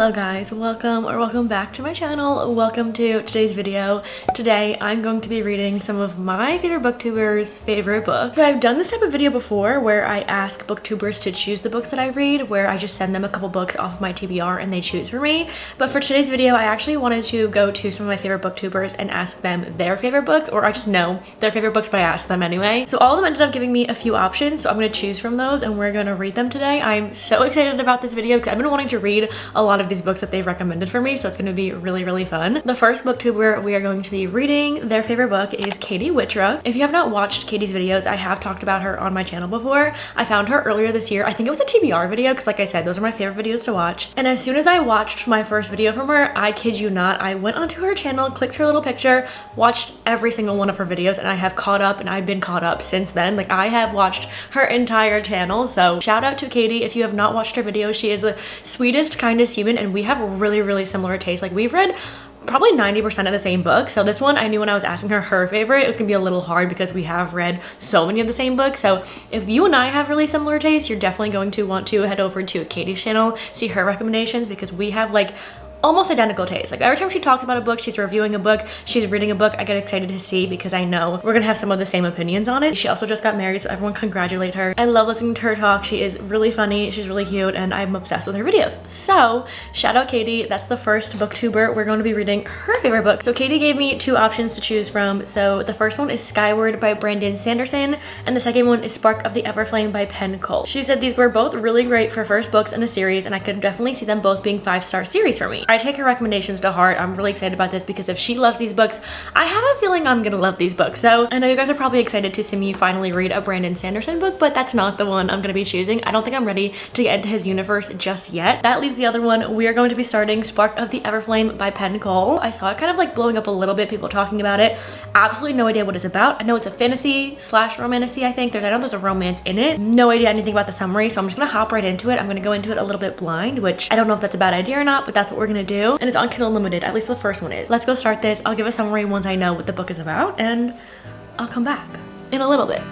Hello guys, welcome back to my channel. Welcome to today's video. Today I'm going to be reading some of my favorite booktubers' favorite books. So I've done this type of video before where I ask booktubers to choose the books that I read, where I just send them a couple books off of my TBR and they choose for me. But for today's video, I actually wanted to go to some of my favorite booktubers and ask them their favorite books, or I just know their favorite books, but I asked them anyway. So all of them ended up giving me a few options, so I'm going to choose from those and we're going to read them today. I'm so excited about this video because I've been wanting to read a lot of these books that they've recommended for me, so it's going to be really fun. The first booktuber we are going to be reading their favorite book is Katie Wittrock. If you have not watched Katie's videos, I have talked about her on my channel before. I found her earlier this year. I think it was a TBR video because, like I said, those are my favorite videos to watch. And as soon as I watched my first video from her, I kid you not, I went onto her channel, clicked her little picture, watched every single one of her videos, and I have caught up, and I've been caught up since then. Like, I have watched her entire channel, so shout out to Katie. If you have not watched her videos, she is the sweetest, kindest human, and we have really similar tastes. Like, we've read probably 90% of the same book. So this one, I knew when I was asking her favorite, it was gonna be a little hard because we have read so many of the same books. So if you and I have really similar tastes, you're definitely going to want to head over to Katie's channel, see her recommendations, because we have like almost identical taste. Like, every time she talks about a book, she's reviewing a book, she's reading a book, I get excited to see because I know we're gonna have some of the same opinions on it. She also just got married, so everyone congratulate her. I love listening to her talk. She is really funny, she's really cute, and I'm obsessed with her videos. So shout out Katie. That's the first booktuber. We're going to be reading her favorite book. So Katie gave me two options to choose from. So the first one is Skyward by Brandon Sanderson, and the second one is Spark of the Everflame by Penn Cole. She said these were both really great for first books in a series, and I could definitely see them both being 5-star series for me. I take her recommendations to heart. I'm really excited about this because if she loves these books, I have a feeling I'm gonna love these books. So I know you guys are probably excited to see me finally read a Brandon Sanderson book, but that's not the one I'm gonna be choosing. I don't think I'm ready to get into his universe just yet. That leaves the other one. We are going to be starting Spark of the Everflame by Penn Cole. I saw it kind of like blowing up a little bit, people talking about it. Absolutely no idea what it's about. I know it's a fantasy slash romantasy, I think. I know there's a romance in it. No idea anything about the summary, so I'm just gonna hop right into it. I'm gonna go into it a little bit blind, which I don't know if that's a bad idea or not, but that's what we're gonna do. And it's on Kindle Unlimited, at least the first one is. Let's go start this. I'll give a summary once I know what the book is about, and I'll come back in a little bit.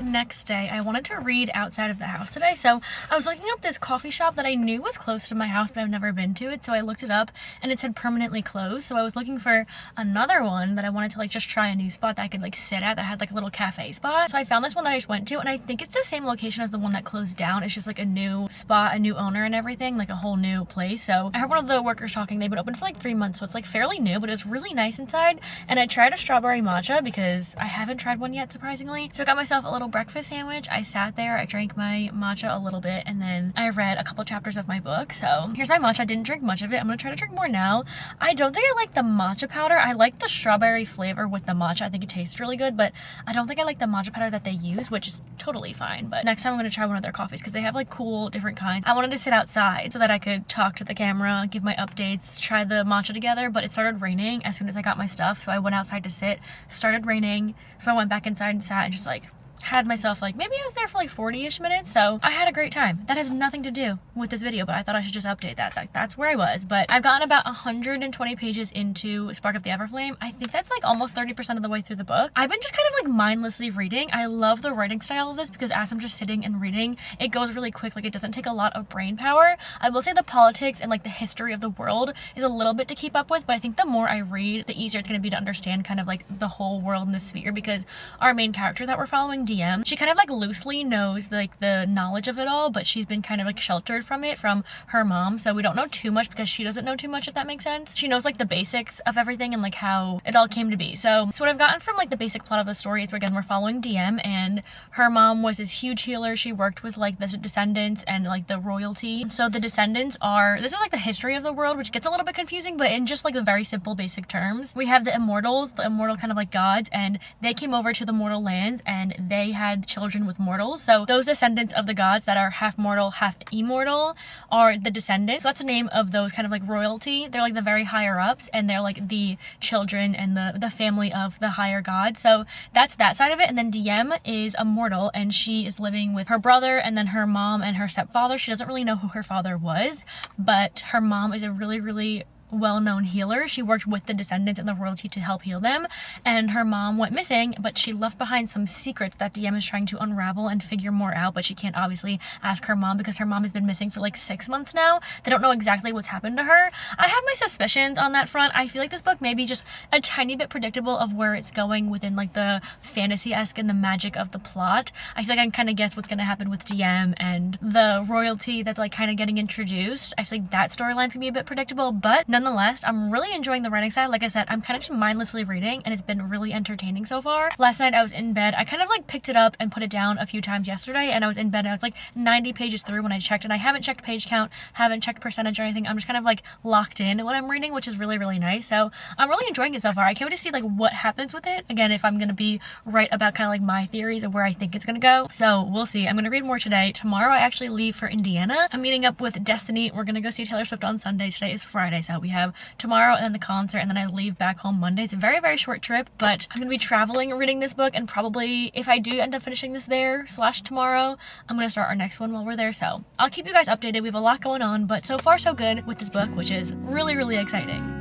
Next day, I wanted to read outside of the house today, so I was looking up this coffee shop that I knew was close to my house, but I've never been to it. So I looked it up and it said permanently closed. So I was looking for another one that I wanted to like just try a new spot that I could like sit at that had like a little cafe spot. So I found this one that I just went to, and I think it's the same location as the one that closed down. It's just like a new spot, a new owner and everything, like a whole new place. So I heard one of the workers talking, they've been open for like 3 months, so it's like fairly new, but it was really nice inside. And I tried a strawberry matcha because I haven't tried one yet, surprisingly. So I got myself a little breakfast sandwich. I sat there, I drank my matcha a little bit, and then I read a couple chapters of my book. So here's my matcha. I didn't drink much of it. I'm gonna try to drink more now. I don't think I like the matcha powder. I like the strawberry flavor with the matcha. I think it tastes really good, but I don't think I like the matcha powder that they use, which is totally fine. But next time I'm gonna try one of their coffees because they have like cool different kinds. I wanted to sit outside so that I could talk to the camera, give my updates, try the matcha together, but it started raining as soon as I got my stuff. So I went outside to sit, started raining. So I went back inside and sat and just like had myself like, maybe I was there for like 40-ish minutes, so I had a great time. That has nothing to do with this video, but I thought I should just update that. Like, that's where I was. But I've gotten about 120 pages into Spark of the Everflame. I think that's like almost 30% of the way through the book. I've been just kind of like mindlessly reading. I love the writing style of this because as I'm just sitting and reading, it goes really quick. Like, it doesn't take a lot of brain power. I will say the politics and like the history of the world is a little bit to keep up with, but I think the more I read, the easier it's going to be to understand kind of like the whole world and the sphere, because our main character that we're following DM. She kind of like loosely knows like the knowledge of it all, but she's been kind of like sheltered from it from her mom, so we don't know too much because she doesn't know too much, if that makes sense. She knows like the basics of everything and like how it all came to be. So what I've gotten from like the basic plot of the story is, again, we're following DM, and her mom was this huge healer. She worked with like the descendants and like the royalty. So the descendants are, this is like the history of the world, which gets a little bit confusing, but in just like the very simple basic terms, we have the immortals, the immortal kind of like gods, and they came over to the mortal lands and they had children with mortals. So those descendants of the gods that are half mortal, half immortal are the descendants. So that's the name of those kind of like royalty. They're like the very higher ups, and they're like the children and the family of the higher god. So that's that side of it. And then DM is a mortal, and she is living with her brother and then her mom and her stepfather. She doesn't really know who her father was, but her mom is a really well-known healer. She worked with the descendants and the royalty to help heal them, and her mom went missing, but she left behind some secrets that DM is trying to unravel and figure more out, but she can't obviously ask her mom because her mom has been missing for like 6 months now. They don't know exactly what's happened to her. I have my suspicions on that front. I feel like this book may be just a tiny bit predictable of where it's going within like the fantasy-esque and the magic of the plot. I feel like I can kind of guess what's going to happen with DM and the royalty that's like kind of getting introduced. I feel like that storyline's gonna be a bit predictable, but nonetheless, I'm really enjoying the writing side. Like I said, I'm kind of just mindlessly reading, and it's been really entertaining so far. Last night I was in bed. I kind of like picked it up and put it down a few times yesterday, and I was in bed and I was like 90 pages through when I checked, and I haven't checked page count, haven't checked percentage or anything. I'm just kind of like locked in when I'm reading, which is really nice. So I'm really enjoying it so far. I can't wait to see like what happens with it. Again, if I'm gonna be right about kind of like my theories of where I think it's gonna go. So we'll see. I'm gonna read more today. Tomorrow I actually leave for Indiana. I'm meeting up with Destiny. We're gonna go see Taylor Swift on Sunday. Today is Friday, so we have tomorrow and then the concert, and then I leave back home Monday. It's a very short trip, but I'm gonna be traveling reading this book, and probably if I do end up finishing this there / tomorrow, I'm gonna start our next one while we're there. So I'll keep you guys updated. We have a lot going on, but so far so good with this book, which is really exciting.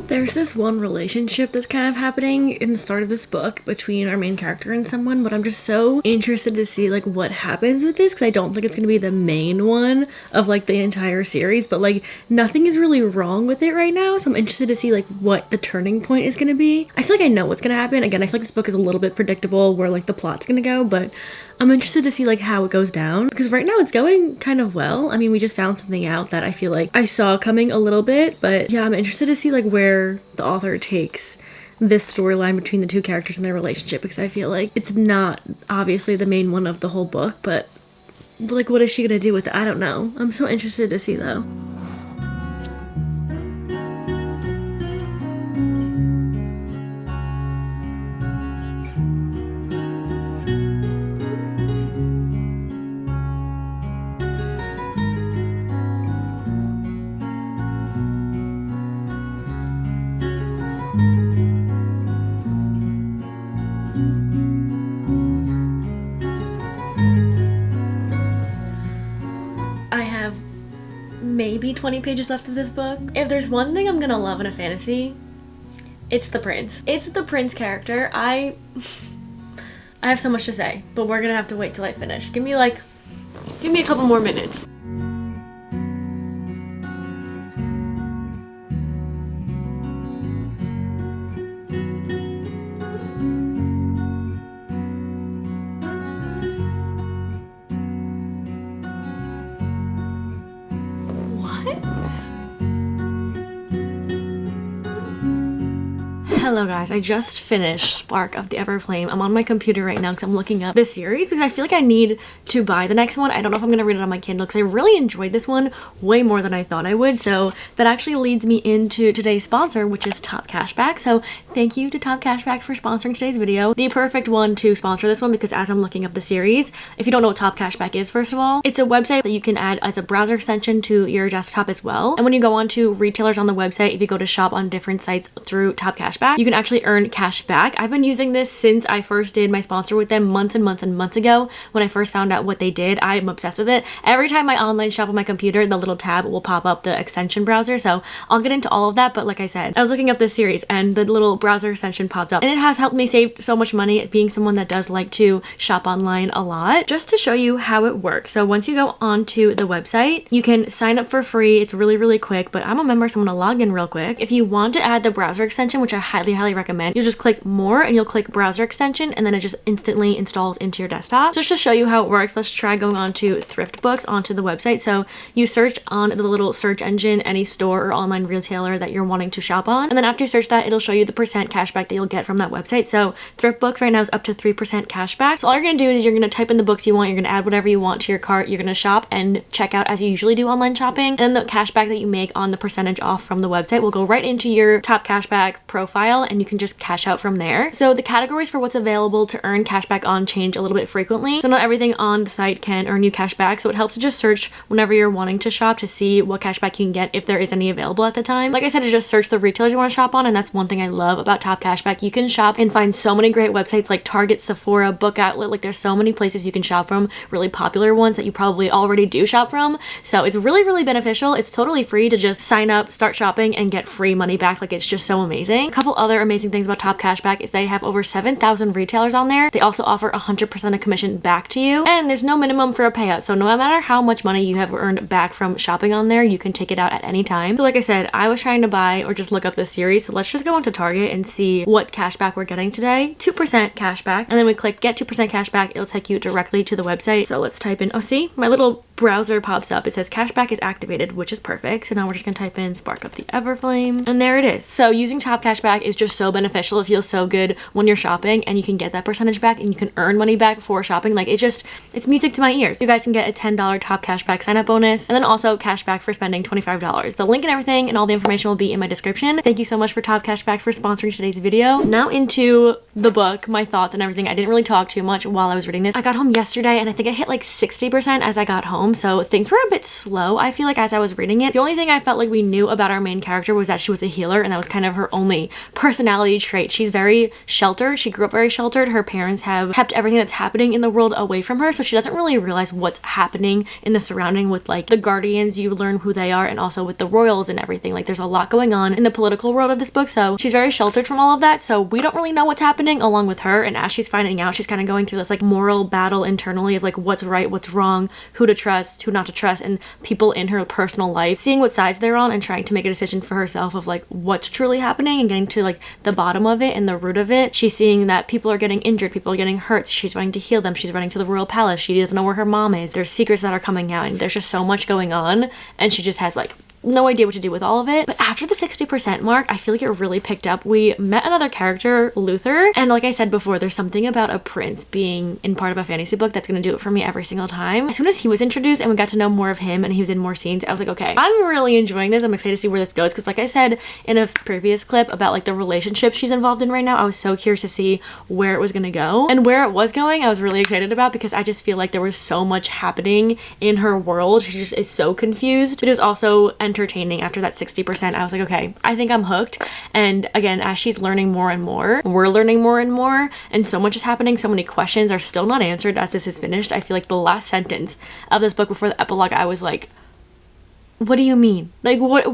There's this one relationship that's kind of happening in the start of this book between our main character and someone, but I'm just so interested to see like what happens with this, because I don't think it's gonna be the main one of like the entire series, but like nothing is really wrong with it right now, so I'm interested to see like what the turning point is gonna be. I feel like I know what's gonna happen. Again, I feel like this book is a little bit predictable where like the plot's gonna go, but I'm interested to see like how it goes down, because right now it's going kind of well. I mean, we just found something out that I feel like I saw coming a little bit, but yeah, I'm interested to see like where the author takes this storyline between the two characters and their relationship, because I feel like it's not obviously the main one of the whole book, but like what is she gonna do with it? I don't know. I'm so interested to see though. I have maybe 20 pages left of this book. If there's one thing I'm gonna love in a fantasy, it's the prince. It's the prince character. I have so much to say, but we're gonna have to wait till I finish. Give me a couple more minutes. Hello guys, I just finished Spark of the Everflame. I'm on my computer right now because I'm looking up this series because I feel like I need to buy the next one. I don't know if I'm going to read it on my Kindle because I really enjoyed this one way more than I thought I would. So that actually leads me into today's sponsor, which is Top Cashback. So thank you to Top Cashback for sponsoring today's video. The perfect one to sponsor this one because as I'm looking up the series, if you don't know what Top Cashback is, first of all, it's a website that you can add as a browser extension to your desktop as well. And when you go on to retailers on the website, if you go to shop on different sites through Top Cashback, you can actually earn cash back. I've been using this since I first did my sponsor with them months and months and months ago. When I first found out what they did, I'm obsessed with it. Every time I online shop on my computer, the little tab will pop up the extension browser. So I'll get into all of that. But like I said, I was looking up this series and the little browser extension popped up, and it has helped me save so much money, being someone that does like to shop online a lot. Just to show you how it works. So once you go onto the website, you can sign up for free. It's really quick, but I'm a member, so I'm gonna log in real quick. If you want to add the browser extension, which I highly recommend, you'll just click more and you'll click browser extension, and then it just instantly installs into your desktop. So just to show you how it works, let's try going on to thrift books onto the website. So you search on the little search engine any store or online retailer that you're wanting to shop on, and then after you search that, it'll show you the percent cashback that you'll get from that website. So thrift books right now is up to 3% cashback. So all you're gonna do is you're gonna type in the books you want, you're gonna add whatever you want to your cart, you're gonna shop and check out as you usually do online shopping, and then the cashback that you make on the percentage off from the website will go right into your top cashback profile, and you can just cash out from there. So the categories for what's available to earn cashback on change a little bit frequently, so not everything on the site can earn you cashback, so it helps to just search whenever you're wanting to shop to see what cashback you can get if there is any available at the time. Like I said, to just search the retailers you want to shop on, and that's one thing I love about top cashback. You can shop and find so many great websites like Target, Sephora, Book Outlet. Like there's so many places you can shop from, really popular ones that you probably already do shop from. So it's really beneficial. It's totally free to just sign up, start shopping, and get free money back. Like it's just so amazing. A couple other amazing things about top cashback is they have over 7,000 retailers on there. They also offer 100% of commission back to you, and there's no minimum for a payout. So no matter how much money you have earned back from shopping on there, you can take it out at any time. So like I said, I was trying to buy or just look up this series. So let's just go onto Target and see what cashback we're getting today. 2% cashback, and then we click get 2% cashback. It'll take you directly to the website. So let's type in, oh see, my little browser pops up. It says cashback is activated, which is perfect. So now we're just gonna type in spark up the Everflame, and there it is. So using top cashback is just so beneficial. It feels so good when you're shopping, and you can get that percentage back, and you can earn money back for shopping. Like it's music to my ears. You guys can get a $10 top cashback sign up bonus, and then also cashback for spending $25. The link and everything and all the information will be in my description. Thank you so much for top cashback for sponsoring today's video. Now into the book, my thoughts and everything. I didn't really talk too much while I was reading this. I got home yesterday, and I think I hit like 60% as I got home, so things were a bit slow, I feel like, as I was reading it. The only thing I felt like we knew about our main character was that she was a healer, and that was kind of her only personality trait. She's very sheltered. She grew up very sheltered. Her parents have kept everything that's happening in the world away from her, so she doesn't really realize what's happening in the surrounding with like the guardians. You learn who they are, and also with the royals and everything. Like there's a lot going on in the political world of this book, so she's very sheltered from all of that, so we don't really know what's happening along with her. And as she's finding out, she's kind of going through this like moral battle internally of like what's right, what's wrong, who to trust, who not to trust, and people in her personal life, seeing what sides they're on and trying to make a decision for herself of like what's truly happening and getting to like the bottom of it and the root of it. She's seeing that people are getting injured, people are getting hurt. She's running to heal them. She's running to the royal palace. She doesn't know where her mom is. There's secrets that are coming out, and there's just so much going on, and she just has like no idea what to do with all of it. But after the 60% mark, I feel like it really picked up. We met another character, Luther, and like I said before, there's something about a prince being in part of a fantasy book that's gonna do it for me every single time. As soon as he was introduced and we got to know more of him and he was in more scenes, I was like, okay, I'm really enjoying this. I'm excited to see where this goes, because like I said in a previous clip about like the relationship she's involved in right now, I was so curious to see where it was gonna go, and where it was going I was really excited about, because I just feel like there was so much happening in her world. She just is so confused. It was also entertaining. After that 60%, I was like, okay, I think I'm hooked. And again, as she's learning more and more, we're learning more and more, and so much is happening. So many questions are still not answered as this is finished. I feel like the last sentence of this book before the epilogue, I was like, what do you mean? Like, what?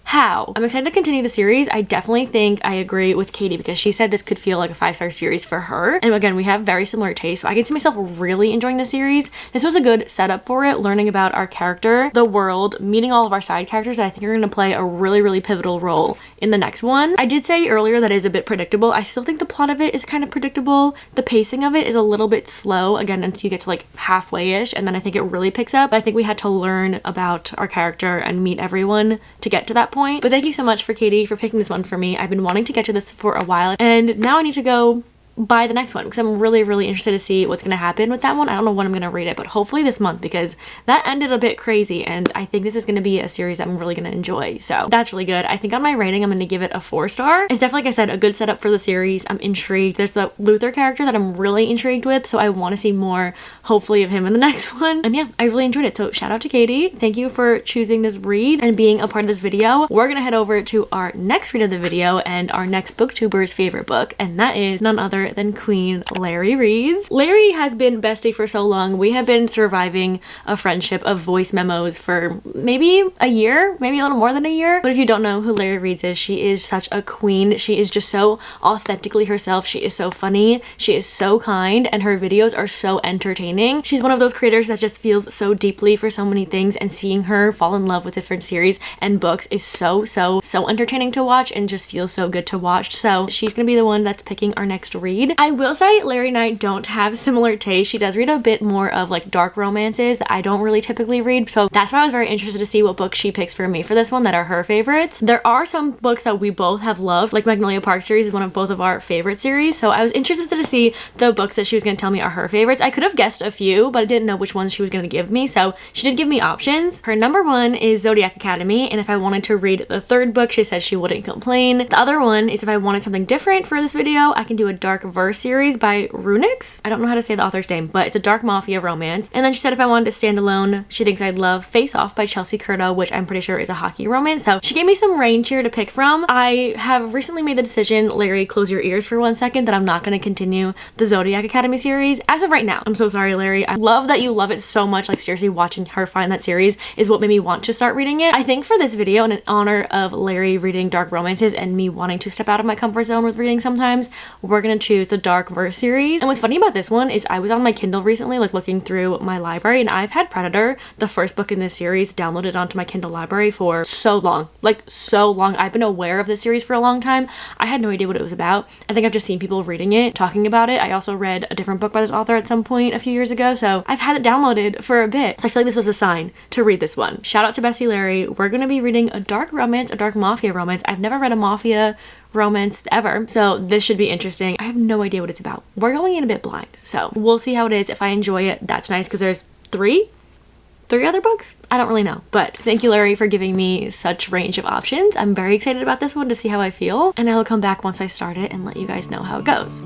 How? I'm excited to continue the series. I definitely think I agree with Katie, because she said this could feel like a 5-star series for her. And again, we have very similar tastes, so I can see myself really enjoying the series. This was a good setup for it, learning about our character, the world, meeting all of our side characters that I think are going to play a really pivotal role in the next one. I did say earlier that it is a bit predictable. I still think the plot of it is kind of predictable. The pacing of it is a little bit slow, again, until you get to like halfway-ish, and then I think it really picks up. But I think we had to learn about our character and meet everyone to get to that point. But thank you so much for Katie for picking this one for me. I've been wanting to get to this for a while, and now I need to go buy the next one because I'm really, really interested to see what's going to happen with that one. I don't know when I'm going to read it, but hopefully this month because that ended a bit crazy and I think this is going to be a series I'm really going to enjoy. So that's really good. I think on my rating, I'm going to give it a 4-star. It's definitely, like I said, a good setup for the series. I'm intrigued. There's the Luther character that I'm really intrigued with, so I want to see more, hopefully, of him in the next one. And yeah, I really enjoyed it. So shout out to Katie. Thank you for choosing this read and being a part of this video. We're going to head over to our next read of the video and our next booktuber's favorite book, and that is none other than Queen Larry Reads. Larry has been bestie for so long. We have been surviving a friendship of voice memos for maybe a year, maybe a little more than a year. But if you don't know who Larry Reads is, she is such a queen. She is just so authentically herself. She is so funny. She is so kind, and her videos are so entertaining. She's one of those creators that just feels so deeply for so many things, and seeing her fall in love with different series and books is so entertaining to watch and just feels so good to watch. So she's gonna be the one that's picking our next read. I will say Larry and I don't have similar tastes. She does read a bit more of like dark romances that I don't really typically read, so that's why I was very interested to see what books she picks for me for this one that are her favorites. There are some books that we both have loved, like Magnolia Park series is one of both of our favorite series, so I was interested to see the books that she was going to tell me are her favorites. I could have guessed a few, but I didn't know which ones she was going to give me, so she did give me options. Her number one is Zodiac Academy, and if I wanted to read the third book, she said she wouldn't complain. The other one is if I wanted something different for this video, I can do a dark verse series by Runix. I don't know how to say the author's name, but it's a dark mafia romance. And then she said if I wanted to stand alone, she thinks I'd love Face Off by Chelsea Curto, which I'm pretty sure is a hockey romance. So she gave me some range here to pick from. I have recently made the decision, Larry, close your ears for 1 second, that I'm not going to continue the Zodiac Academy series as of right now. I'm so sorry, Larry. I love that you love it so much. Like seriously, watching her find that series is what made me want to start reading it. I think for this video, and in honor of Larry reading dark romances and me wanting to step out of my comfort zone with reading sometimes, we're going to choose the dark verse series. And what's funny about this one is I was on my Kindle recently, like looking through my library, and I've had Predator, the first book in this series, downloaded onto my Kindle library for so long. Like so long. I've been aware of this series for a long time. I had no idea what it was about. I think I've just seen people reading it, talking about it. I also read a different book by this author at some point a few years ago, so I've had it downloaded for a bit. So I feel like this was a sign to read this one. Shout out to Bestie Larry. We're going to be reading a dark romance, a dark mafia romance. I've never read a mafia romance ever, so this should be interesting. I have no idea what it's about. We're going in a bit blind, so we'll see how it is. If I enjoy it, that's nice, because there's three other books? I don't really know, but thank you, Larry, for giving me such range of options. I'm very excited about this one to see how I feel, and I'll come back once I start it and let you guys know how it goes.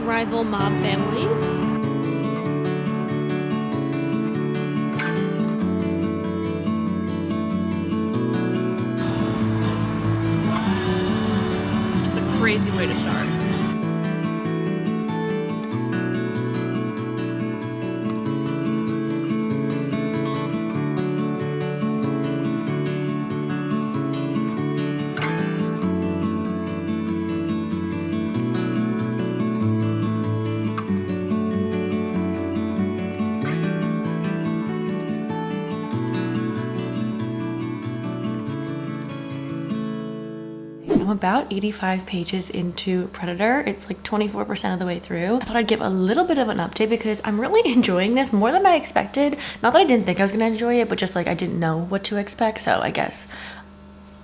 Rival mob families. It's a crazy way to start. I'm about 85 pages into Predator. It's like 24% of the way through. I thought I'd give a little bit of an update because I'm really enjoying this more than I expected. Not that I didn't think I was gonna enjoy it, but just like I didn't know what to expect. So I guess,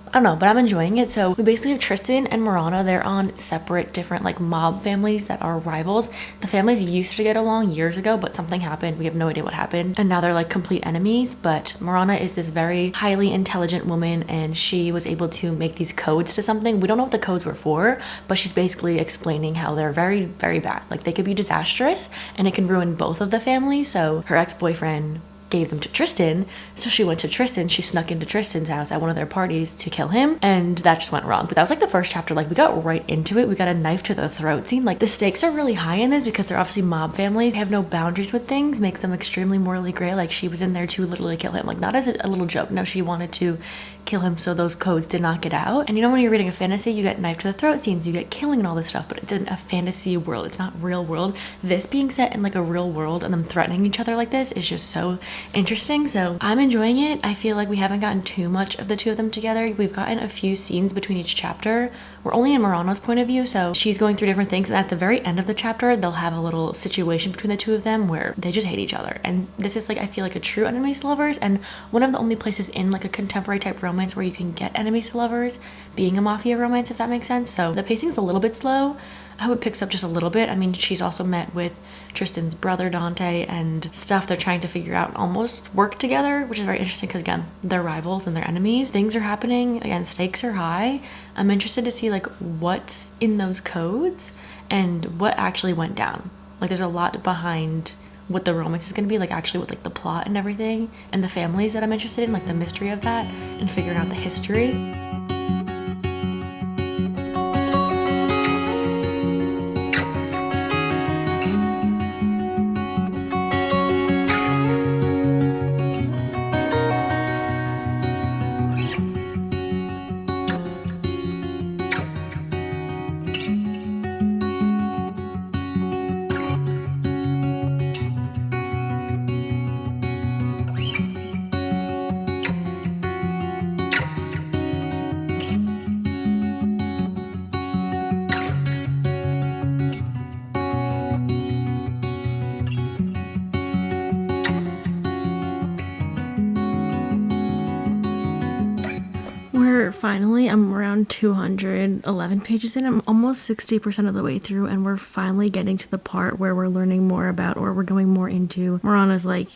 I don't know, but I'm enjoying it. So we basically have Tristan and Marana. They're on separate different like mob families that are rivals. The families used to get along years ago, but something happened. We have no idea what happened. And now they're like complete enemies. But Marana is this very highly intelligent woman, and she was able to make these codes to something. We don't know what the codes were for, but she's basically explaining how they're very, very bad. Like they could be disastrous and it can ruin both of the families. So her ex-boyfriend gave them to Tristan. So she went to Tristan. She snuck into Tristan's house at one of their parties to kill him, and that just went wrong. But that was like the first chapter. Like, we got right into it. We got a knife to the throat scene. Like, the stakes are really high in this because they're obviously mob families. They have no boundaries with things, makes them extremely morally gray. Like, she was in there to literally kill him. Like, not as a little joke. No, she wanted to kill him so those codes did not get out. And you know, when you're reading a fantasy, you get knife to the throat scenes, you get killing and all this stuff, but it's in a fantasy world. It's not real world. This being set in like a real world and them threatening each other like this is just so interesting. So I'm enjoying it. I feel like we haven't gotten too much of the two of them together. We've gotten a few scenes between each chapter. We're only in Marana's point of view, so she's going through different things, and at the very end of the chapter they'll have a little situation between the two of them where they just hate each other. And this is like, I feel like a true enemies to lovers, and one of the only places in like a contemporary type romance where you can get enemies to lovers being a mafia romance, if that makes sense. So the pacing's a little bit slow. I hope it picks up just a little bit. I mean, she's also met with Tristan's brother Dante and stuff. They're trying to figure out, almost work together, which is very interesting because again, they're rivals and they're enemies. Things are happening, again, stakes are high. I'm interested to see like what's in those codes and what actually went down. Like, there's a lot behind what the romance is going to be, like actually with like the plot and everything and the families that I'm interested in, like the mystery of that and figuring out the history. Finally, I'm around 211 pages in. I'm almost 60% of the way through, and we're finally getting to the part where we're learning more about, or we're going more into Marana's like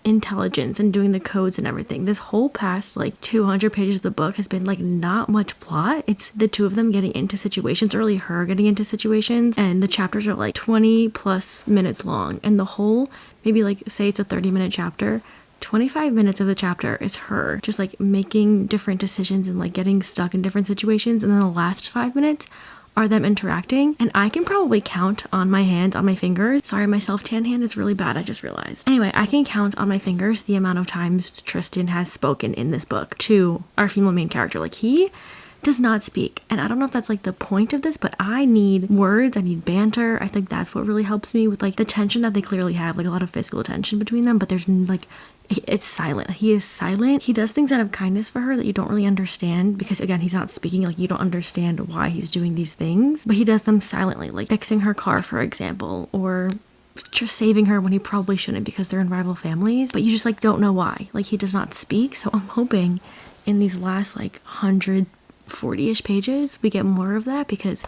intelligence and doing the codes and everything. This whole past like 200 pages of the book has been like not much plot. It's the two of them getting into situations, or really her getting into situations, and the chapters are like 20 plus minutes long, and the whole, maybe like say it's a 30-minute chapter, 25 minutes of the chapter is her just like making different decisions and like getting stuck in different situations, and then the last 5 minutes are them interacting. And I can probably count on my hands, on my fingers. Sorry, my self-tan hand is really bad, I just realized. Anyway, I can count on my fingers the amount of times Tristan has spoken in this book to our female main character. Like, he does not speak, and I don't know if that's like the point of this, but I need words, I need banter. I think that's what really helps me with like the tension that they clearly have, like a lot of physical tension between them, but there's like, it's silent. He is silent. He does things out of kindness for her that you don't really understand, because again, he's not speaking. Like, you don't understand why he's doing these things, but he does them silently, like fixing her car, for example, or just saving her when he probably shouldn't because they're in rival families, but you just like don't know why. Like, he does not speak. So I'm hoping in these last like 140-ish pages we get more of that, because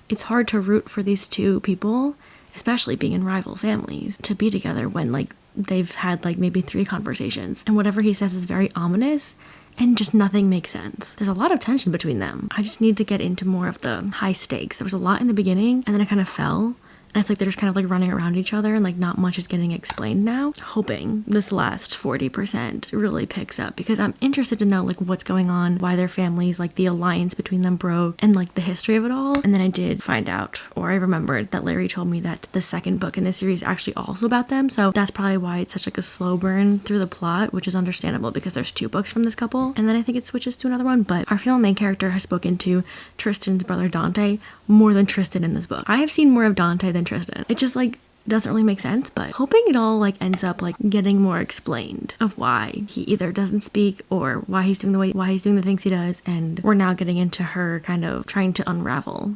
it's hard to root for these two people, especially being in rival families, to be together when like they've had like maybe 3 conversations and whatever he says is very ominous and just nothing makes sense. There's a lot of tension between them. I just need to get into more of the high stakes. There was a lot in the beginning and then it kind of fell. And I feel like they're just kind of like running around each other and like not much is getting explained now. Hoping this last 40% really picks up, because I'm interested to know like what's going on, why their families, like the alliance between them broke, and like the history of it all. And then I did find out, or I remembered that Larry told me that the second book in this series is actually also about them. So that's probably why it's such like a slow burn through the plot, which is understandable because there's 2 books from this couple. And then I think it switches to another one. But our female main character has spoken to Tristan's brother Dante more than Tristan in this book. I have seen more of Dante than Tristan. It just like doesn't really make sense, but hoping it all like ends up like getting more explained of why he either doesn't speak or why he's doing the things he does. And we're now getting into her kind of trying to unravel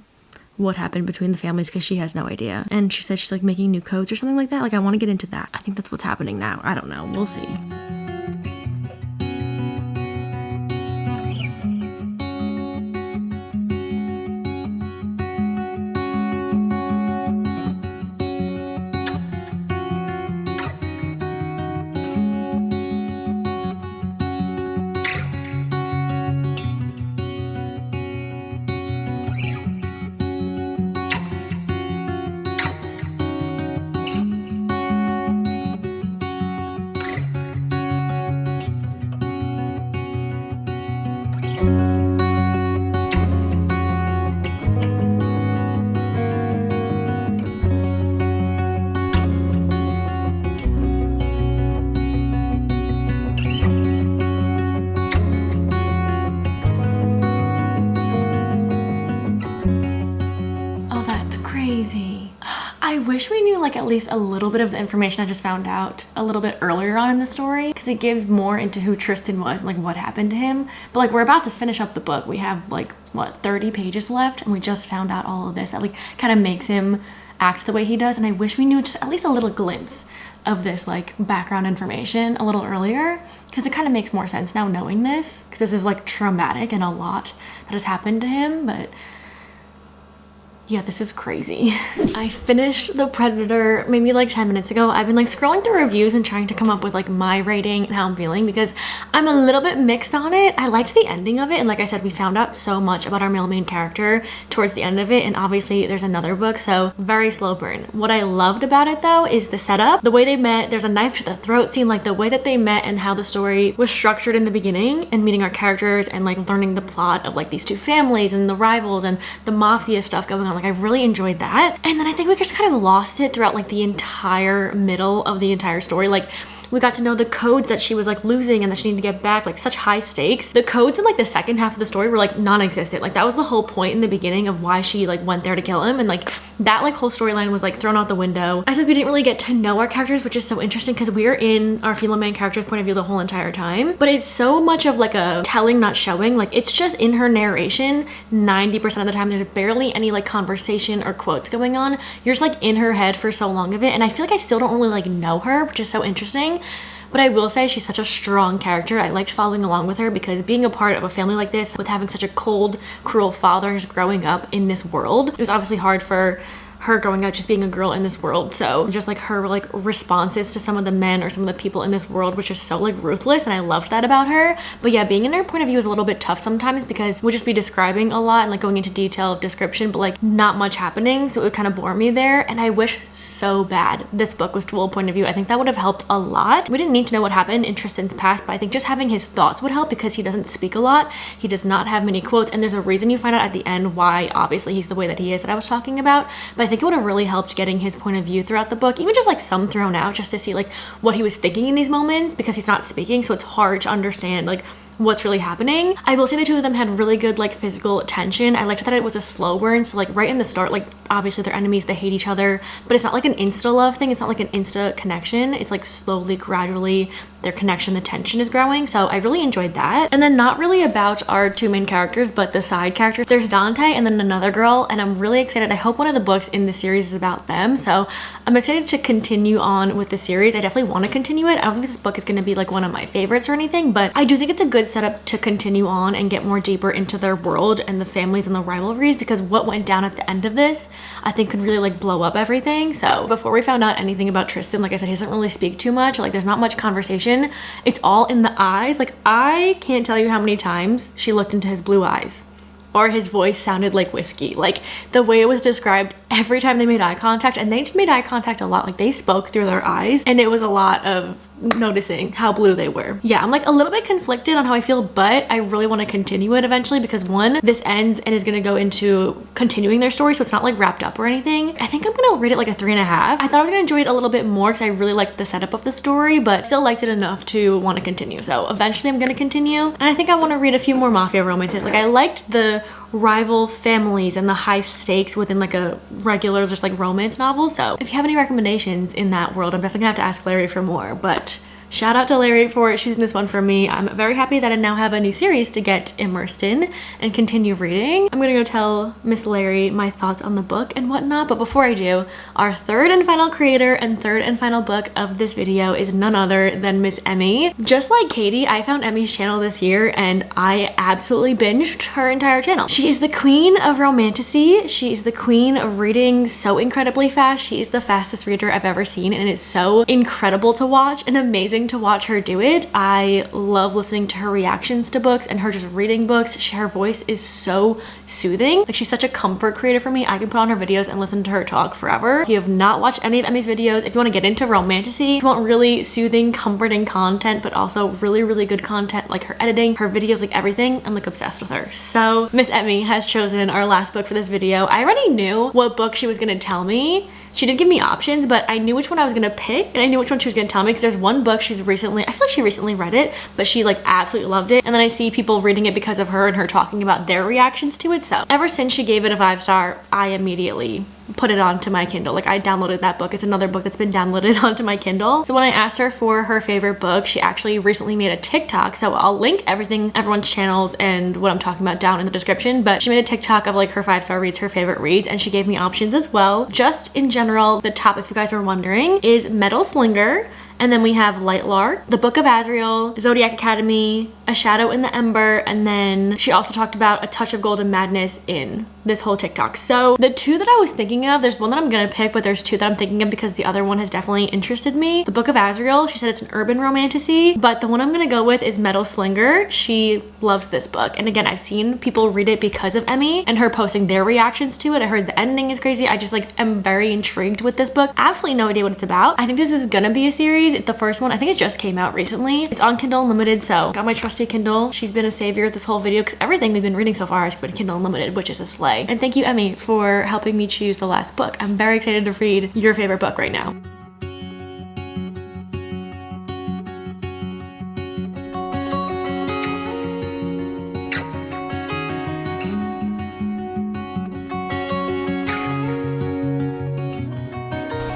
what happened between the families, because she has no idea. And she said she's like making new codes or something like that. Like, I want to get into that. I think that's what's happening now. I don't know. We'll see. wish we knew like at least a little bit of the information I just found out a little bit earlier on in the story, because it gives more into who Tristan was and like what happened to him. But like we're about to finish up the book. We have like what, 30 pages left, and we just found out all of this that like kind of makes him act the way he does. And I wish we knew just at least a little glimpse of this like background information a little earlier, because it kind of makes more sense now knowing this, because this is like traumatic and a lot that has happened to him. But yeah, this is crazy. I finished The Predator maybe like 10 minutes ago. I've been like scrolling through reviews and trying to come up with like my rating and how I'm feeling, because I'm a little bit mixed on it. I liked the ending of it, and like I said, we found out so much about our male main character towards the end of it, and obviously there's another book, so very slow burn. What I loved about it though is the setup, the way they met. There's a knife to the throat scene, like the way that they met and how the story was structured in the beginning, and meeting our characters and like learning the plot of like these two families and the rivals and the mafia stuff going on. Like I really enjoyed that. And then I think we just kind of lost it throughout like the entire middle of the entire story. Like we got to know the codes that she was like losing and that she needed to get back, like such high stakes. The codes in like the second half of the story were like non-existent. Like that was the whole point in the beginning of why she like went there to kill him, and like that like whole storyline was like thrown out the window. I feel like we didn't really get to know our characters, which is so interesting because we're in our female main character's point of view the whole entire time, but it's so much of like a telling, not showing. Like it's just in her narration 90% of the time. There's barely any like conversation or quotes going on. You're just like in her head for so long of it, and I feel like I still don't really like know her, which is so interesting. But I will say she's such a strong character. I liked following along with her, because being a part of a family like this with having such a cold, cruel father and just growing up in this world, it was obviously hard for her growing up just being a girl in this world. So just like her like responses to some of the men or some of the people in this world was just so like ruthless, and I loved that about her. But yeah, being in her point of view is a little bit tough sometimes, because we'll just be describing a lot and like going into detail of description, but like not much happening, so it would kind of bore me there. And I wish so bad this book was dual point of view. I think that would have helped a lot. We didn't need to know what happened in Tristan's past, but I think just having his thoughts would help, because he doesn't speak a lot. He does not have many quotes, and there's a reason you find out at the end why obviously he's the way that he is that I was talking about. But I think it would have really helped getting his point of view throughout the book, even just like some thrown out just to see like what he was thinking in these moments, because he's not speaking, so it's hard to understand like what's really happening. I will say the two of them had really good like physical tension. I liked that it was a slow burn, so like right in the start, like obviously they're enemies, they hate each other, but it's not like an insta love thing. It's not like an insta connection. It's like slowly, gradually their connection, the tension is growing. So I really enjoyed that. And then not really about our two main characters, but the side characters. There's Dante and then another girl, and I'm really excited. I hope one of the books in the series is about them. So I'm excited to continue on with the series. I definitely want to continue it. I don't think this book is going to be like one of my favorites or anything, but I do think it's a good setup to continue on and get more deeper into their world and the families and the rivalries, because what went down at the end of this I think could really like blow up everything. So before we found out anything about Tristan, like I said, he doesn't really speak too much. Like there's not much conversation. It's all in the eyes. Like I can't tell you how many times she looked into his blue eyes, or his voice sounded like whiskey. Like the way it was described every time they made eye contact, and they just made eye contact a lot. Like they spoke through their eyes, and it was a lot of noticing how blue they were. Yeah, I'm like a little bit conflicted on how I feel, but I really want to continue it eventually, because one, this ends and is going to go into continuing their story, so it's not like wrapped up or anything. I think I'm gonna rate it like a 3.5. I thought I was gonna enjoy it a little bit more because I really liked the setup of the story, but still liked it enough to want to continue. So eventually I'm gonna continue, and I think I want to read a few more mafia romances. Like I liked the rival families and the high stakes within like a regular just like romance novel. So if you have any recommendations in that world, I'm definitely gonna have to ask Larry for more. But shout out to Larry for choosing this one for me. I'm very happy that I now have a new series to get immersed in and continue reading. I'm gonna go tell Miss Larry my thoughts on the book and whatnot, but before I do, our third and final creator and third and final book of this video is none other than Miss Emmy. Just like Katie, I found Emmy's channel this year and I absolutely binged her entire channel. She is the queen of romantasy. She is the queen of reading so incredibly fast. She is the fastest reader I've ever seen, and it's so incredible to watch and amazing to watch her do it. I love listening to her reactions to books and her just reading books. Her voice is so soothing. Like she's such a comfort creator for me. I can put on her videos and listen to her talk forever. If you have not watched any of Emmy's videos, if you want to get into romantasy, if you want really soothing, comforting content, but also really, really good content, like her editing, her videos, like everything, I'm like obsessed with her. So Miss Emmy has chosen our last book for this video. I already knew what book she was gonna tell me. She did give me options, but I knew which one I was gonna pick, and I knew which one she was gonna tell me, because there's one book she's recently, I feel like she recently read it, but she like absolutely loved it, and then I see people reading it because of her and her talking about their reactions to it. So ever since she gave it a 5-star, I immediately put it onto my Kindle. Like I downloaded that book. It's another book that's been downloaded onto my Kindle. So when I asked her for her favorite book, she actually recently made a TikTok. So I'll link everyone's channels and what I'm talking about down in the description. But she made a TikTok of like her 5-star reads, her favorite reads, and she gave me options as well. Just in general, the top, if you guys were wondering, is Metal Slinger. And then we have Light Lark, The Book of Azrael, Zodiac Academy, A Shadow in the Ember, and then she also talked about A Touch of Golden Madness in this whole TikTok. So the two that I was thinking of, there's one that I'm gonna pick, but there's two that I'm thinking of because the other one has definitely interested me. The Book of Azrael, she said it's an urban romantasy, but the one I'm gonna go with is Metal Slinger. She loves this book. And again, I've seen people read it because of Emmy and her posting their reactions to it. I heard the ending is crazy. I just like am very intrigued with this book. Absolutely no idea what it's about. I think this is gonna be a series. The first one, I think it just came out recently. It's on Kindle Unlimited, so got my trusty Kindle. She's been a savior this whole video because everything we've been reading so far has been Kindle Unlimited, which is a slay. And thank you, Emmy, for helping me choose the last book. I'm very excited to read your favorite book right now.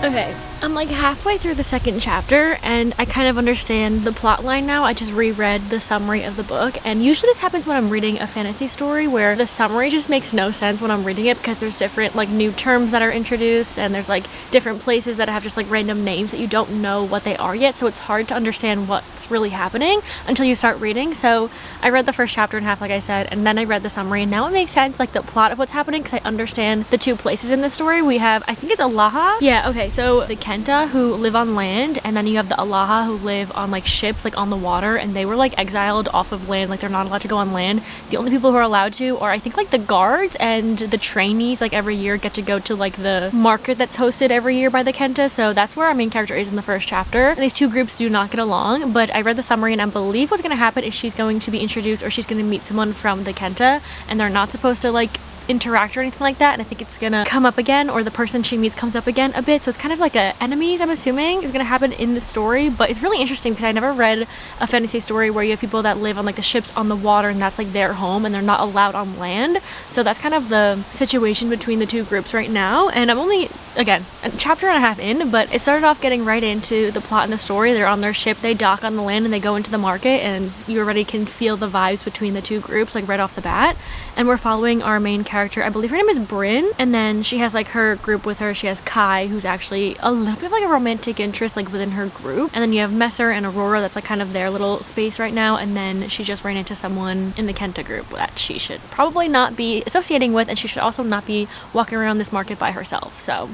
Okay, I'm like halfway through the second chapter and I kind of understand the plot line now. I just reread the summary of the book, and usually this happens when I'm reading a fantasy story where the summary just makes no sense when I'm reading it because there's different like new terms that are introduced and there's like different places that have just like random names that you don't know what they are yet, so it's hard to understand what's really happening until you start reading. So I read the first chapter in half, like I said, and then I read the summary, and now it makes sense, like the plot of what's happening, because I understand the two places in the story. We have, I think it's Alaha. Yeah, okay, so the Kenta who live on land, and then you have the Alaha who live on like ships, like on the water, and they were like exiled off of land. Like they're not allowed to go on land. The only people who are allowed to are I think like the guards and the trainees. Like every year get to go to like the market that's hosted every year by the Kenta. So that's where our main character is in the first chapter. And these two groups do not get along, but I read the summary and I believe what's going to happen is she's going to be introduced, or she's going to meet someone from the Kenta, and they're not supposed to like interact or anything like that, and I think it's gonna come up again, or the person she meets comes up again a bit, so it's kind of like a enemies, I'm assuming, is gonna happen in the story. But it's really interesting because I never read a fantasy story where you have people that live on like the ships on the water and that's like their home and they're not allowed on land. So that's kind of the situation between the two groups right now, and I'm only, again, a chapter and a half in, but it started off getting right into the plot and the story. They're on their ship, they dock on the land, and they go into the market, and you already can feel the vibes between the two groups like right off the bat. And we're following our main character, I believe her name is Bryn, and then she has like her group with her. She has Kai, who's actually a little bit of like a romantic interest like within her group, and then you have Messer and Aurora, that's like kind of their little space right now. And then she just ran into someone in the Kenta group that she should probably not be associating with, and she should also not be walking around this market by herself. So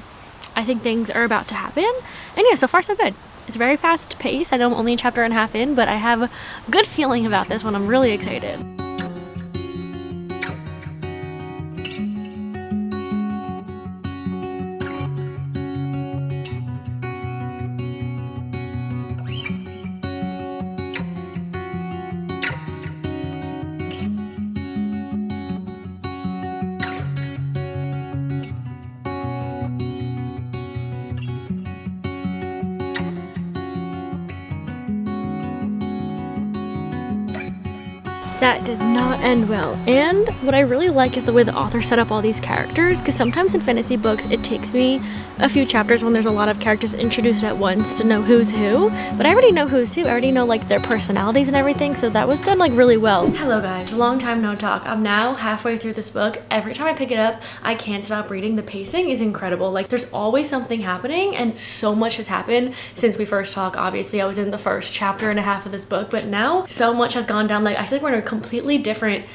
I think things are about to happen, and yeah, so far so good. It's very fast paced. I know I'm only a chapter and a half in, but I have a good feeling about this one. I'm really excited. That did not end well. And what I really like is the way the author set up all these characters, because sometimes in fantasy books it takes me a few chapters when there's a lot of characters introduced at once to know who's who, but I already know who's who. I already know like their personalities and everything, so that was done like really well. Hello guys, long time no talk. I'm now halfway through this book. Every time I pick it up, I can't stop reading. The pacing is incredible. Like there's always something happening, and so much has happened since we first talked. Obviously I was in the first chapter and a half of this book, but now so much has gone down. Like I feel like we're in a completely different,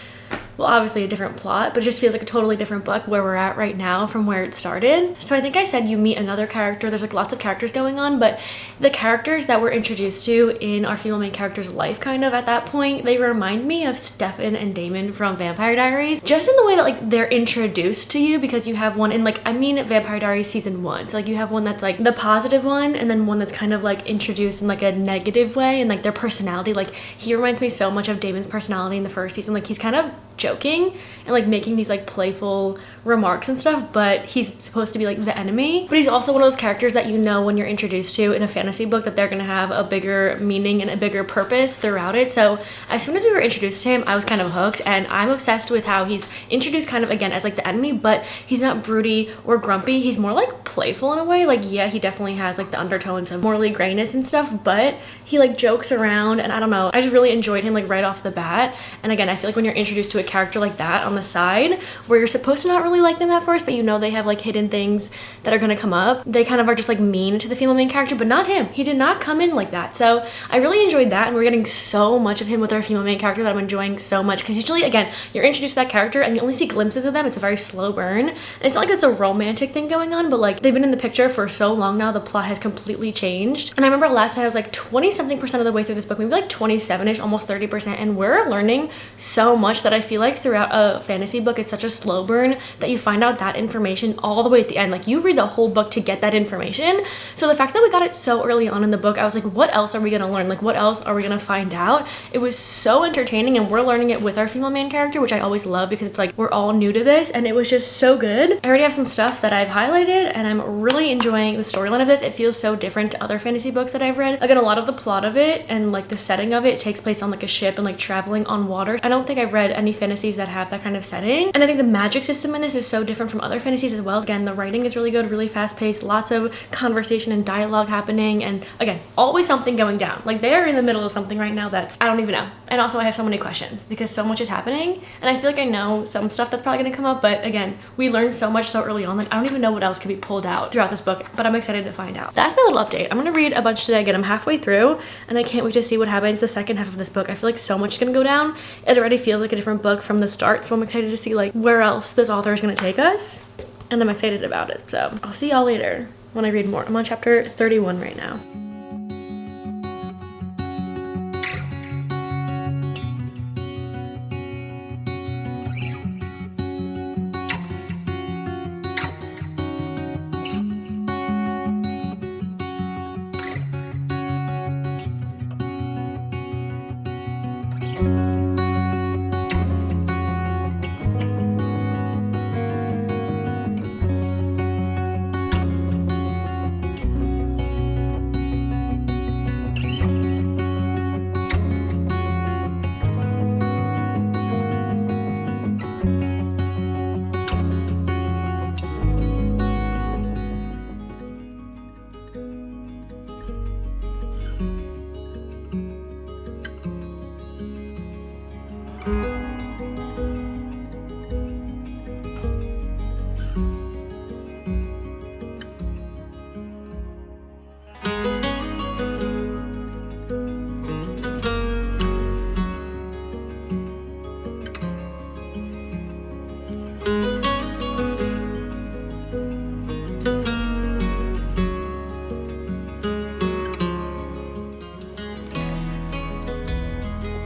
well, obviously a different plot, but it just feels like a totally different book where we're at right now from where it started. So I think I said you meet another character. There's like lots of characters going on, but the characters that we're introduced to in our female main character's life kind of at that point, they remind me of Stefan and Damon from Vampire Diaries, just in the way that like they're introduced to you, because you have one in like, I mean Vampire Diaries season 1, so like you have one that's like the positive one, and then one that's kind of like introduced in like a negative way, and like their personality, like he reminds me so much of Damon's personality in the first season. Like he's kind of joking and like making these like playful remarks and stuff, but he's supposed to be like the enemy. But he's also one of those characters that you know when you're introduced to in a fantasy book that they're gonna have a bigger meaning and a bigger purpose throughout it. So as soon as we were introduced to him, I was kind of hooked, and I'm obsessed with how he's introduced kind of again as like the enemy, but he's not broody or grumpy. He's more like playful in a way. Like, yeah, he definitely has like the undertones of morally grayness and stuff, but he like jokes around, and I don't know, I just really enjoyed him like right off the bat. And again, I feel like when you're introduced to a character like that on the side where you're supposed to not really like them at first, but you know they have like hidden things that are gonna come up, they kind of are just like mean to the female main character, but not him. He did not come in like that. So I really enjoyed that, and we're getting so much of him with our female main character that I'm enjoying so much, because usually again you're introduced to that character and you only see glimpses of them. It's a very slow burn, and it's not like it's a romantic thing going on, but like they've been in the picture for so long now, the plot has completely changed. And I remember last night I was like 20 something percent of the way through this book, maybe like 27ish, almost 30%, and we're learning so much that I feel like throughout a fantasy book it's such a slow burn that you find out that information all the way at the end. Like you read the whole book to get that information. So the fact that we got it so early on in the book, I was like, what else are we gonna learn? Like what else are we gonna find out? It was so entertaining, and we're learning it with our female main character, which I always love because it's like we're all new to this, and it was just so good. I already have some stuff that I've highlighted, and I'm really enjoying the storyline of this. It feels so different to other fantasy books that I've read. Again, a lot of the plot of it and like the setting of it takes place on like a ship and like traveling on water. I don't think I've read any fantasies that have that kind of setting, and I think the magic system in this is so different from other fantasies as well. Again, the writing is really good, really fast paced, lots of conversation and dialogue happening, and again, always something going down. Like they are in the middle of something right now that's, I don't even know. And also I have so many questions because so much is happening, and I feel like I know some stuff that's probably gonna come up, but again, we learned so much so early on that I don't even know what else could be pulled out throughout this book, but I'm excited to find out. That's my little update. I'm gonna read a bunch today. Again, I'm halfway through, and I can't wait to see what happens the second half of this book. I feel like so much is gonna go down. It already feels like a different book from the start, so I'm excited to see like where else this author is gonna take us, and I'm excited about it. So I'll see y'all later when I read more. I'm on chapter 31 right now.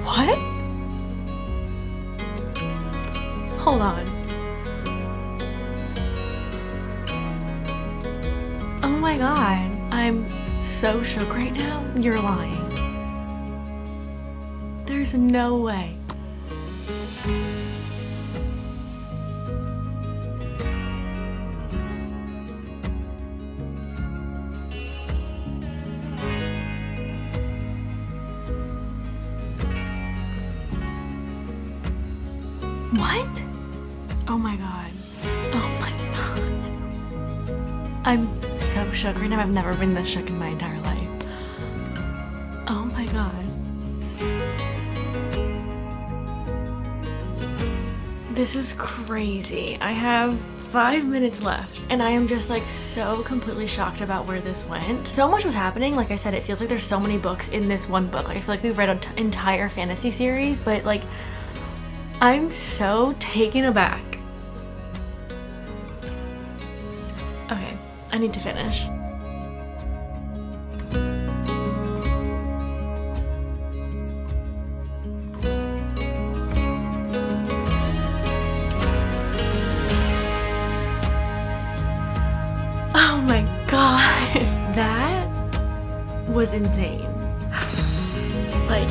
What? Hold on. Oh my god. I'm so shook right now. You're lying. There's no way. What? Oh my god. Oh my god. I'm so shook right now. I've never been this shook in my entire life. Oh my god. This is crazy. I have 5 minutes left, and I am just like so completely shocked about where this went. So much was happening. Like I said, it feels like there's so many books in this one book. Like I feel like we've read an entire fantasy series, but like I'm so taken aback. Okay, I need to finish. Oh my god, that was insane. Like,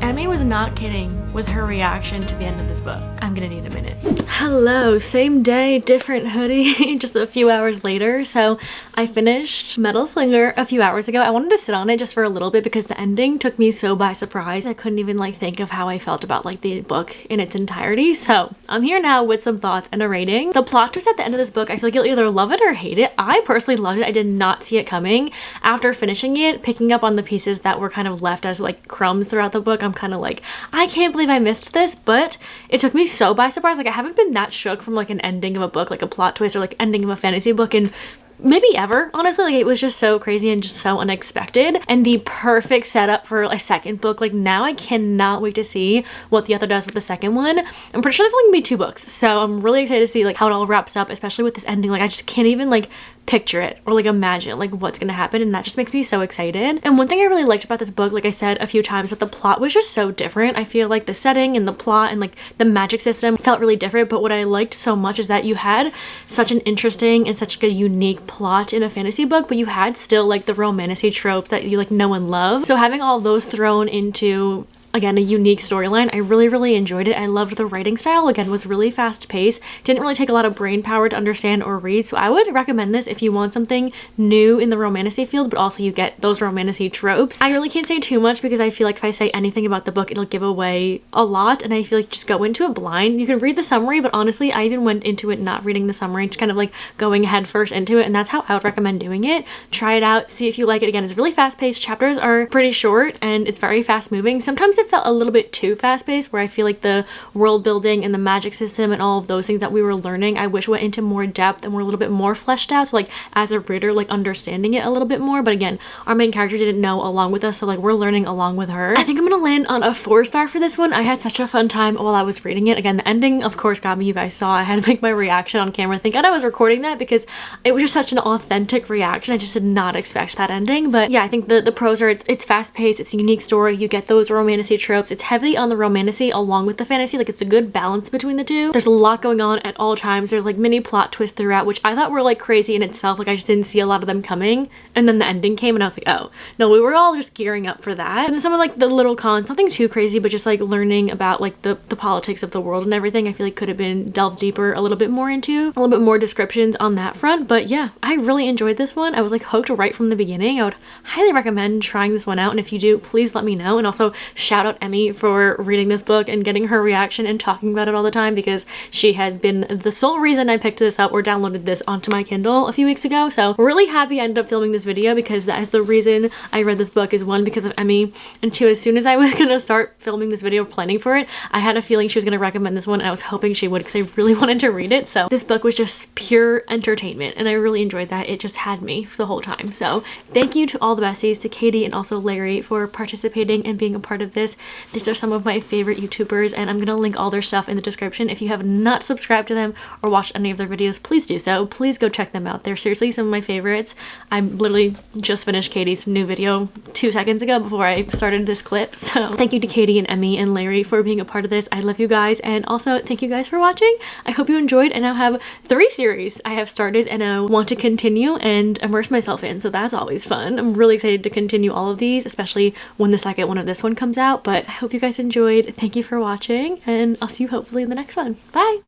Emmy was not kidding with her reaction to the end of this book. I'm gonna need a minute. Hello, same day, different hoodie, just a few hours later. So I finished Metal Slinger a few hours ago. I wanted to sit on it just for a little bit because the ending took me so by surprise. I couldn't even like think of how I felt about like the book in its entirety. So I'm here now with some thoughts and a rating. The plot twist at the end of this book, I feel like you'll either love it or hate it. I personally loved it. I did not see it coming. After finishing it, picking up on the pieces that were kind of left as like crumbs throughout the book, I'm kind of like, I can't believe I missed this, but it took me so by surprise. Like I haven't been that shook from like an ending of a book, like a plot twist or like ending of a fantasy book in maybe ever, honestly. Like it was just so crazy and just so unexpected and the perfect setup for a second book. Like now I cannot wait to see what the author does with the second one. I'm pretty sure there's only gonna be 2 books, so I'm really excited to see like how it all wraps up, especially with this ending. Like I just can't even like picture it or like imagine like what's gonna happen, and that just makes me so excited. And one thing I really liked about this book, like I said a few times, that the plot was just so different. I feel like the setting and the plot and like the magic system felt really different, but what I liked so much is that you had such an interesting and such a unique plot in a fantasy book, but you had still like the romantic tropes that you like know and love. So having all those thrown into, again, a unique storyline, I really enjoyed it. I loved the writing style. Again, was really fast paced. Didn't really take a lot of brain power to understand or read. So I would recommend this if you want something new in the romantasy field, but also you get those romantasy tropes. I really can't say too much because I feel like if I say anything about the book, it'll give away a lot. And I feel like just go into it blind. You can read the summary, but honestly, I even went into it not reading the summary, just kind of like going head first into it. And that's how I would recommend doing it. Try it out, see if you like it. Again, it's really fast paced. Chapters are pretty short and it's very fast moving. Sometimes it felt a little bit too fast-paced, where I feel like the world building and the magic system and all of those things that we were learning, I wish went into more depth and were a little bit more fleshed out, so like as a reader, like understanding it a little bit more. But again, our main character didn't know along with us, so like we're learning along with her. I think I'm gonna land on a 4-star for this one. I had such a fun time while I was reading it. Again, the ending of course got me. You guys saw I had to make my reaction on camera. Thank God I was recording that because it was just such an authentic reaction. I just did not expect that ending. But yeah, I think the pros are it's fast-paced, it's a unique story, you get those romantasy tropes. It's heavily on the romantasy along with the fantasy. Like it's a good balance between the two. There's a lot going on at all times. There's like mini plot twists throughout, which I thought were like crazy in itself. Like I just didn't see a lot of them coming. And then the ending came and I was like, oh no, we were all just gearing up for that. And then some of like the little cons, nothing too crazy, but just like learning about like the politics of the world and everything, I feel like could have been delved deeper a little bit more into, a little bit more descriptions on that front. But yeah, I really enjoyed this one. I was like hooked right from the beginning. I would highly recommend trying this one out. And if you do, please let me know. And also shout out Emmy for reading this book and getting her reaction and talking about it all the time, because she has been the sole reason I picked this up or downloaded this onto my Kindle a few weeks ago. So really happy I ended up filming this video because that is the reason I read this book, is 1, because of Emmy, and 2, as soon as I was gonna start filming this video, planning for it, I had a feeling she was gonna recommend this one and I was hoping she would because I really wanted to read it. So this book was just pure entertainment and I really enjoyed that. It just had me for the whole time. So thank you to all the besties, to Katie and also Larry, for participating and being a part of this. These are some of my favorite YouTubers and I'm gonna link all their stuff in the description. If you have not subscribed to them or watched any of their videos, please do so. Please go check them out. They're seriously some of my favorites. I literally just finished Katie's new video 2 seconds ago before I started this clip. So thank you to Katie and Emmy and Larry for being a part of this. I love you guys, and also thank you guys for watching. I hope you enjoyed, and I have 3 series I have started and I want to continue and immerse myself in, so that's always fun. I'm really excited to continue all of these, especially when the second one of this one comes out. But I hope you guys enjoyed. Thank you for watching and I'll see you hopefully in the next one. Bye!